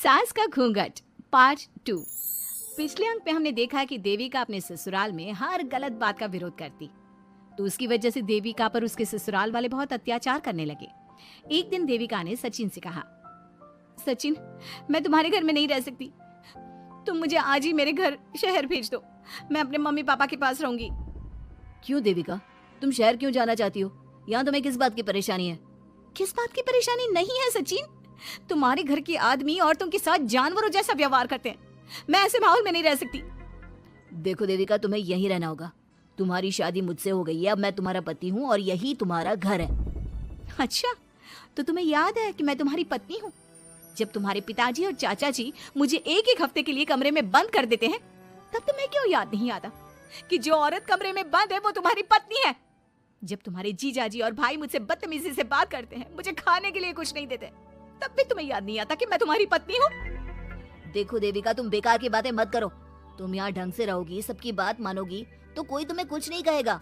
सास का घूंघट पार्ट 2। पिछले अंक में हमने देखा कि देविका अपने ससुराल में हर गलत बात का विरोध करती, तो उसकी वजह से देविका पर उसके ससुराल वाले बहुत अत्याचार करने लगे। एक दिन देविका ने सचिन से कहा, सचिन, मैं तुम्हारे घर में नहीं रह सकती, तुम मुझे आज ही मेरे घर शहर भेज दो, मैं अपने मम्मी पापा के पास रहूंगी। क्यों देविका, तुम शहर क्यों जाना चाहती हो? यहाँ तुम्हें किस बात की परेशानी है? किस बात की परेशानी नहीं है सचिन, तुम्हारे घर के आदमी औरतों के साथ जानवरों जैसा व्यवहार करते हैं, मैं ऐसे माहौल में नहीं रह सकती। देखो देविका, तुम्हें यहीं रहना होगा। तुम्हारी शादी मुझसे हो गई है, अब मैं तुम्हारा पति हूँ और यही तुम्हारा घर है। अच्छा, तो तुम्हें याद है कि मैं तुम्हारी पत्नी हूँ? जब तुम्हारे पिताजी और चाचा जी मुझे एक एक हफ्ते के लिए कमरे में बंद कर देते हैं, तब तुम्हें क्यों याद नहीं आता कि जो औरत कमरे में बंद है वो तुम्हारी पत्नी है? जब तुम्हारे जीजा जी और भाई मुझसे बदतमीजी से बात करते हैं, मुझे खाने के लिए कुछ नहीं देते, तब भी तुम्हें याद नहीं आता कि मैं तुम्हारी पत्नी हूँ? देखो देविका, तुम बेकार की बातें मत करो। तुम यहाँ ढंग से रहोगी, सबकी बात मानोगी, तो कोई तुम्हें कुछ नहीं कहेगा।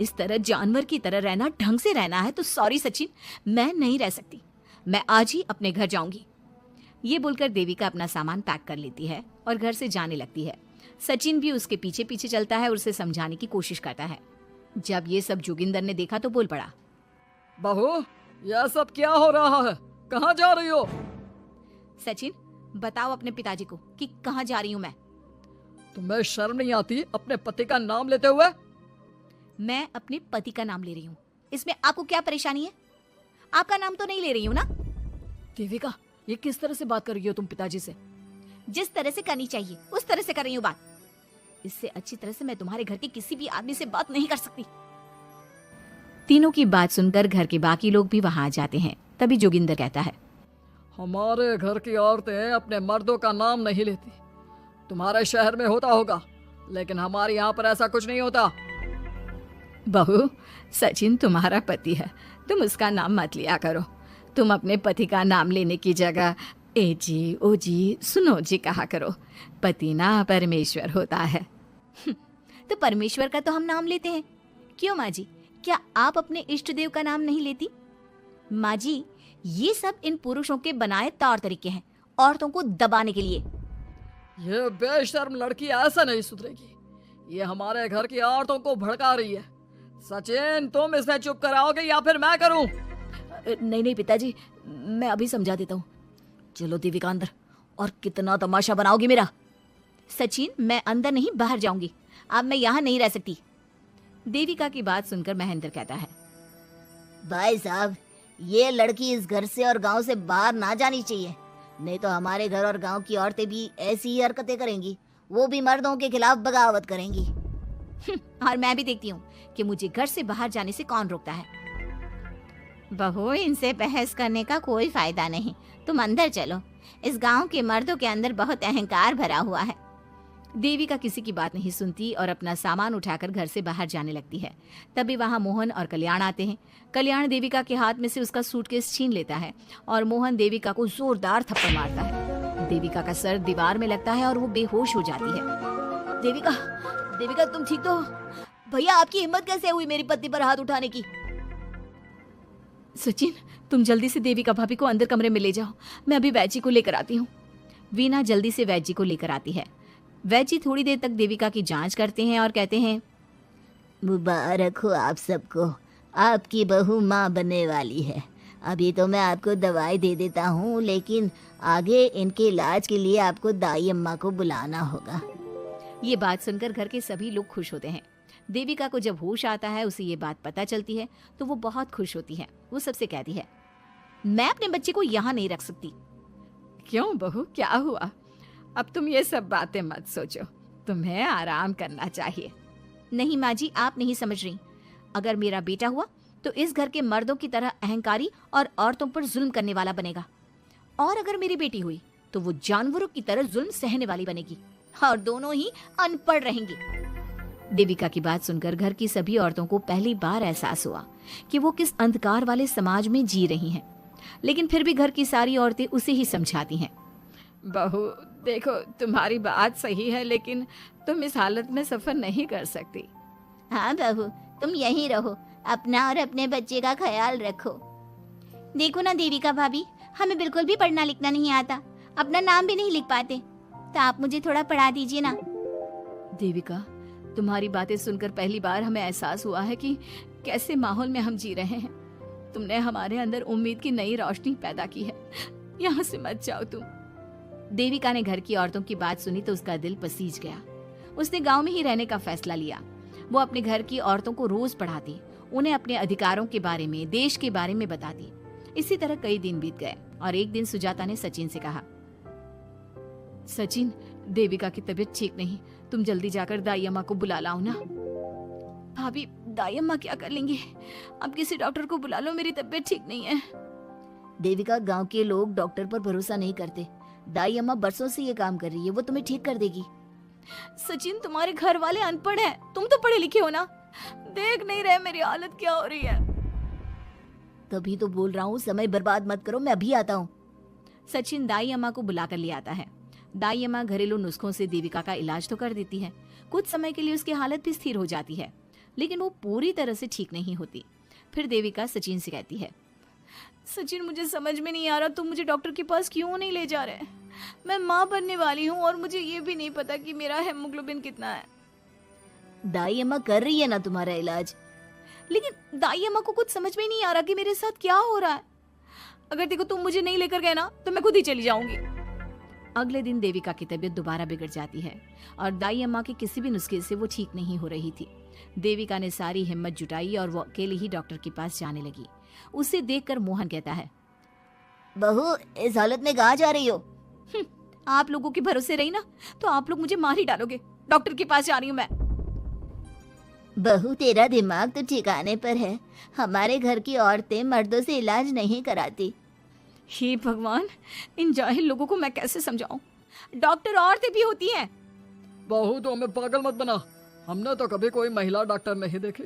इस तरह जानवर की तरह रहना, ढंग से रहना है तो सॉरी सचिन, मैं नहीं रह सकती, मैं आज ही अपने घर जाऊंगी। ये बोलकर देविका अपना सामान पैक कर लेती है और घर से जाने लगती है। सचिन भी उसके पीछे पीछे चलता है और उसे समझाने की कोशिश करता है। जब ये सब जोगिंदर ने देखा तो बोल पड़ा, बहू, यह सब क्या हो रहा है? कहाँ जा रही हो? सचिन, बताओ अपने पिताजी को कि कहाँ जा रही हूँ मैं। तुम्हें शर्म नहीं आती अपने पति का नाम लेते हुए? मैं अपने पति का नाम ले रही हूँ, इसमें आपको क्या परेशानी है? आपका नाम तो नहीं ले रही हूँ ना? देविका, ये किस तरह से बात कर रही हो तुम पिताजी से? जिस तरह से करनी चाहिए उस तरह से कर रही हूँ बात। इससे अच्छी तरह से मैं तुम्हारे घर के किसी भी आदमी से बात नहीं कर सकती। तीनों की बात सुनकर घर के बाकी लोग भी वहां आ जाते हैं। तभी जोगिंदर कहता है, हमारे घर की औरतें अपने मर्दों का नाम नहीं लेती। तुम्हारे शहर में होता होगा, लेकिन हमारे यहाँ पर ऐसा कुछ नहीं होता। बहू, सचिन तुम्हारा पति है, तुम उसका नाम मत लिया करो। तुम अपने पति का नाम लेने की जगह ए जी, ओ जी, सुनो जी कहा करो। पति ना परमेश्वर होता है। तो परमेश्वर का तो हम नाम लेते हैं। क्यों माँ जी, क्या आप अपने इष्ट देव का नाम नहीं लेती? माँ जी, ये सब इन पुरुषों के बनाए तौर तरीके हैं, औरतों को दबाने के लिए। ये बेशर्म लड़की ऐसा नहीं सुधरेगी। ये हमारे घर की औरतों को भड़का रही है। सचिन, तुम इसे चुप कराओगे या फिर मैं करूं? नहीं नहीं पिताजी, मैं अभी समझा देता हूँ। चलो देविका अंदर। और कितना तमाशा बनाओगी मेरा? सचिन, मैं अंदर नहीं बाहर जाऊंगी, अब मैं यहाँ नहीं रह सकती। देविका की बात सुनकर महेंद्र कहता है, भाई साहब, ये लड़की इस घर से और गांव से बाहर ना जानी चाहिए, नहीं तो हमारे घर और गांव की औरतें भी ऐसी ही हरकतें करेंगी, वो भी मर्दों के खिलाफ बगावत करेंगी। और मैं भी देखती हूँ कि मुझे घर से बाहर जाने से कौन रोकता है। बहू, इनसे बहस करने का कोई फायदा नहीं, तुम अंदर चलो। इस गांव के मर्दों के अंदर बहुत अहंकार भरा हुआ है। देविका किसी की बात नहीं सुनती और अपना सामान उठाकर घर से बाहर जाने लगती है। तभी वहां मोहन और कल्याण आते हैं। कल्याण देविका के हाथ में से उसका सूटकेस छीन लेता है और मोहन देविका को जोरदार थप्पड़ मारता है। देविका का सर दीवार में लगता है और वो बेहोश हो जाती है। देविका, देविका तुम ठीक तो हो? भैया, आपकी हिम्मत कैसे हुई मेरी पत्नी पर हाथ उठाने की? सचिन, तुम जल्दी से देविका भाभी को अंदर कमरे में ले जाओ, मैं अभी वैजी को लेकर आती हूँ। वीना जल्दी से वैजी को लेकर आती है। वैजी थोड़ी देर तक देविका की जांच करते हैं और कहते हैं, मुबारक हो आप सबको, आपकी बहू माँ बनने वाली है। अभी तो मैं आपको दवाई दे देता हूँ, लेकिन आगे इनके इलाज के लिए आपको दाई अम्मा को बुलाना होगा। ये बात सुनकर घर के सभी लोग खुश होते हैं। देविका को जब होश आता है, उसे ये बात पता चलती है तो वो बहुत खुश होती है। वो सबसे कहती है, मैं अपने बच्चे को यहाँ नहीं रख सकती। क्यों बहू, क्या हुआ? अब तुम ये सब बातें मत सोचो, तुम्हें आराम करना चाहिए। नहीं माँ जी, आप नहीं समझ रही। अगर मेरा बेटा हुआ तो इस घर के मर्दों की तरह अहंकारी और औरतों पर जुल्म करने वाला बनेगा, और अगर मेरी बेटी हुई तो वो जानवरों की तरह जुल्म सहने वाली बनेगी, और दोनों ही अनपढ़ रहेंगी। देविका की बात सुनकर घर की सभी औरतों को पहली बार एहसास हुआ कि वो किस अंधकार वाले समाज में जी रही हैं। लेकिन फिर भी घर की सारी औरतें उसे ही समझाती हैं। बहू देखो, तुम्हारी बात सही है, लेकिन तुम इस हालत में सफर नहीं कर सकती। हाँ बहू, तुम यहीं रहो, अपना और अपने बच्चे का ख्याल रखो। देखो ना देविका भाभी, हमें बिल्कुल भी पढ़ना लिखना नहीं आता, अपना नाम भी नहीं लिख पाते, तो आप मुझे थोड़ा पढ़ा दीजिए ना। देविका, तुम्हारी बातें सुनकर पहली बार हमें एहसास हुआ है कि कैसे माहौल में हम जी रहे हैं। तुमने हमारे अंदर उम्मीद की नई रोशनी पैदा की है। यहाँ से मत जाओ तुम। देविका ने घर की औरतों की बात सुनी तो उसका दिल पसीज गया। उसने गांव में ही रहने का फैसला लिया। वो अपने घर की औरतों को रोज पढ़ाती, उन्हें अपने अधिकारों के बारे में, देश के बारे में बताती। इसी तरह कई दिन बीत गए और एक दिन सुजाता ने सचिन से कहा, सचिन, देविका की तबीयत ठीक नहीं, तुम जल्दी जाकर दाई अम्मा को बुला लाओ ना। भाभी, दाई अम्मा क्या कर लेंगे? अब किसी डॉक्टर को बुला लो, मेरी तबीयत ठीक नहीं है। देविका, गांव के लोग डॉक्टर पर भरोसा नहीं करते। दाई अम्मा बरसों से ये काम कर रही है, वो तुम्हें ठीक कर देगी। सचिन, तुम्हारे घर वाले अनपढ़ हैं, तुम तो पढ़े लिखे हो ना, देख नहीं रहे मेरी हालत क्या हो रही है। तभी तो बोल रहा हूँ, समय बर्बाद मत करो, मैं अभी आता हूँ। सचिन दाई अम्मा को बुलाकर ले आता है। दाई अम्मा घरेलू नुस्खों से देविका का इलाज तो कर देती है। कुछ समय के लिए उसकी हालत भी स्थिर हो जाती है, लेकिन वो पूरी तरह से ठीक नहीं होती। फिर देविका सचिन से कहती है, सचिन, मुझे समझ में नहीं आ रहा, तुम मुझे डॉक्टर के पास क्यों नहीं ले जा रहे? मैं माँ बनने वाली हूँ और मुझे ये भी नहीं पता कि मेरा हेमोग्लोबिन कितना है। दाई अम्मा कर रही है ना तुम्हारा इलाज। लेकिन दाई अम्मा को कुछ समझ में ही नहीं आ रहा कि मेरे साथ क्या हो रहा है। अगर देखो तुम मुझे नहीं लेकर गए ना तो मैं खुद ही चली जाऊंगी। अगले दिन देविका की तबीयत दोबारा बिगड़ जाती है और दाई अम्मा के किसी भी नुस्खे से वो ठीक नहीं हो रही थी। देविका ने सारी हिम्मत जुटाई और वो अकेले ही डॉक्टर के पास जाने लगी। उसे देखकर मोहन कहता है, बहू, इस हालत में कहाँ जा रही हो? आप लोगों के भरोसे रही ना तो आप लोग मुझे मार ही डालोगे। डॉक्टर के पास जा रही हूँ मैं। बहू, तेरा दिमाग तो ठिकाने पर है। हमारे घर की औरतें मर्दों से इलाज नहीं कराती। हे भगवान, इन जाहिल लोगों को मैं कैसे समझाऊं? डॉक्टर औरतें भी होती हैं। बहू, तो हमें पागल मत बना, हमने तो कभी कोई महिला डॉक्टर नहीं देखे।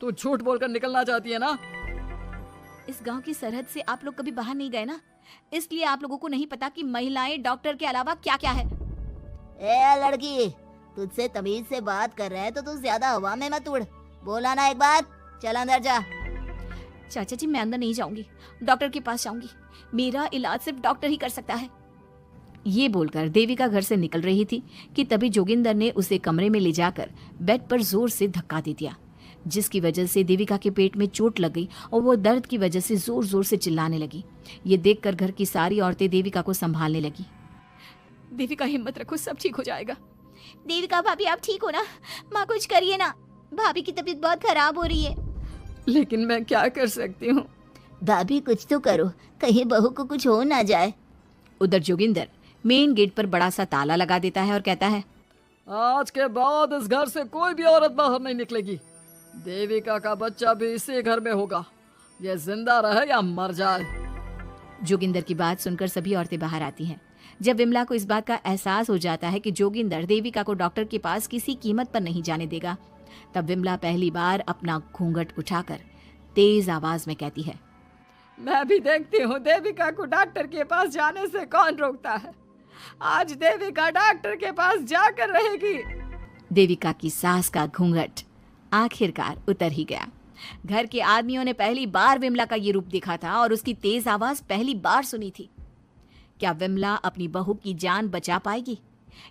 तू झूठ बोलकर निकलना चाहती है ना? इस गांव की सरहद से आप लोग कभी बाहर नहीं गए ना, इसलिए आप लोगों को नहीं पता कि महिलाएं डॉक्टर के अलावा क्या क्या है। ए लड़की, तुझसे तमीज से बात कर रहे हैं तो तू ज्यादा हवा में मत उड़। बोला ना एक बात, चल अंदर जा। चाचा जी, मैं अंदर नहीं जाऊंगी, डॉक्टर के पास जाऊंगी। मेरा इलाज सिर्फ डॉक्टर ही कर सकता है। ये बोलकर देविका घर से निकल रही थी कि तभी जोगिंदर ने उसे कमरे में ले जाकर बेड पर जोर से धक्का दे दिया, जिसकी वजह से देविका के पेट में चोट लग गई और वो दर्द की वजह से जोर जोर से चिल्लाने लगी। ये देखकर घर की सारी औरतें देविका को संभालने लगी। देविका, हिम्मत रखो, सब ठीक हो जाएगा। देविका भाभी, आप ठीक हो ना? माँ, कुछ करिए ना, भाभी की तबीयत बहुत खराब हो रही है। लेकिन मैं क्या कर सकती हूँ? भाभी, कुछ तो करो, कहीं बहू को कुछ हो ना जाए। उधर जोगिंदर मेन गेट पर बड़ा सा ताला लगा देता है और कहता है, आज के बाद इस घर से कोई भी औरत बाहर नहीं निकलेगी। देविका का बच्चा भी इसी घर में होगा, ये जिंदा रहे या मर जाए। जोगिंदर की बात सुनकर सभी औरतें बाहर आती हैं। जब विमला को इस बात का एहसास हो जाता है कि जोगिंदर देविका को डॉक्टर के पास किसी कीमत पर नहीं जाने देगा, तब विमला पहली बार अपना घूंघट उठाकर तेज आवाज में कहती है, मैं भी देखती हूँ देविका को डॉक्टर के पास जाने से कौन रोकता है। आज देविका डॉक्टर के पास जाकर रहेगी। देविका की सास का घूंघट आखिरकार उतर ही गया। घर के आदमियों ने पहली बार विमला का ये रूप देखा था और उसकी तेज आवाज पहली बार सुनी थी। क्या विमला अपनी बहू की जान बचा पाएगी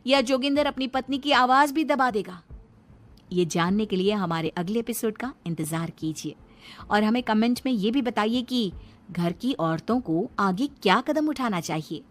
या जोगिंदर अपनी पत्नी की आवाज भी दबा देगा? ये जानने के लिए हमारे अगले एपिसोड का इंतजार कीजिए और हमें कमेंट में ये भी बताइए कि घर की औरतों को आगे क्या कदम उठाना चाहिए।